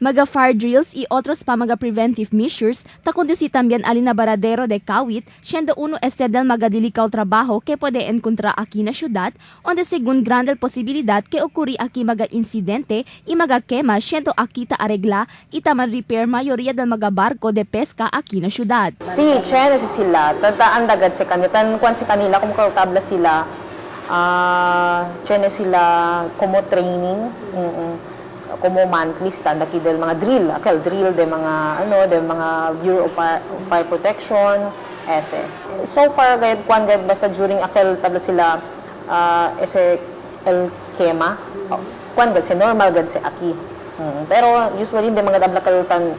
Maga fire drills y otros pa mga preventive measures, takundi también alina baradero de Kawit, siendo uno del magadilikaw trabaho que puede encontrar aquí na syudad, onde según grande posibilidad que ocurri aquí maga insidente y maga quema, siendo aquí ta arregla y taman repair mayoría del mga barko de pesca aquí na syudad. Si Chen si sila, tataan dagad si kanila, kung si kanila kung kautabla sila, Chen sila como training, como monthly stand aki del mga drill de mga Bureau of Fire Protection ese. So far gayud basta during akel tabla sila ese el kema si normal gad si aki. Pero usually hindi mga tabla kalutan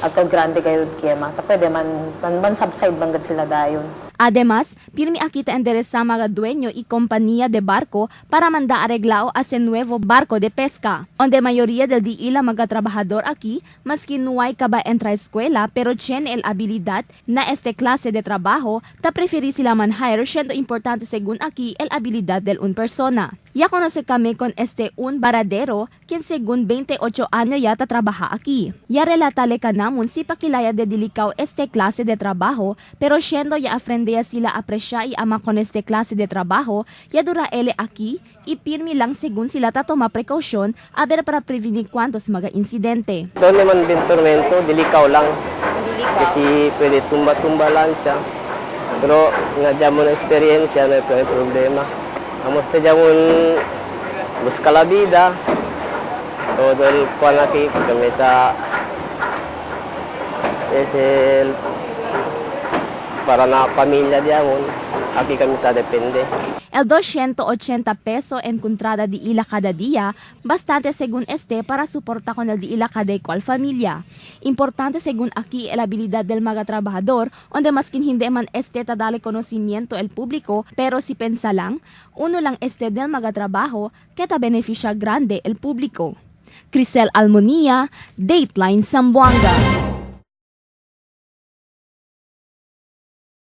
akel grande gayud kema ta pwede man subside bang gad sila dayon. Además, pirmi aquí ta endereza mga dueño y compañía de barco para manda arreglao a nuevo barco de pesca, onde mayoría del di ila mga trabajador aquí, maski nuay ka ba entra eskwela, pero tiene el habilidad na este klase de trabajo, ta preferi sila man hire, siendo importante según aquí el habilidad del un persona. Ya conoce kami con un baradero, quien según 28 años ya ta trabaja aquí. Ya relatale ka namun si pakilaya de dilikaw este klase de trabajo, pero siendo ya aprendía sila apresya y ama con este klase de trabajo, ya dura ele aquí, y pirmi lang según sila ta toma precaution, aber para prevenir cuantos mga insidente. Doon naman din tormento, dilikaw lang. Kasi pwede tumba-tumba lang siya. Pero nga dyan mo na experience, may problema. Amos te jamun busca la vida, todo el cual aquí kami ta es el para na pamilya diamon, aquí kami ta depende. El 280 peso encontrada di ila cada día, bastante según para soportar con el di ila cada cual familia. Importante según aquí el habilidad del mga trabajador, onde maskin hindi man ta dale conocimiento el público, pero si pensa lang, uno lang del mga trabajo que ta beneficia grande el público. Crisel Almonía, Dateline Zamboanga.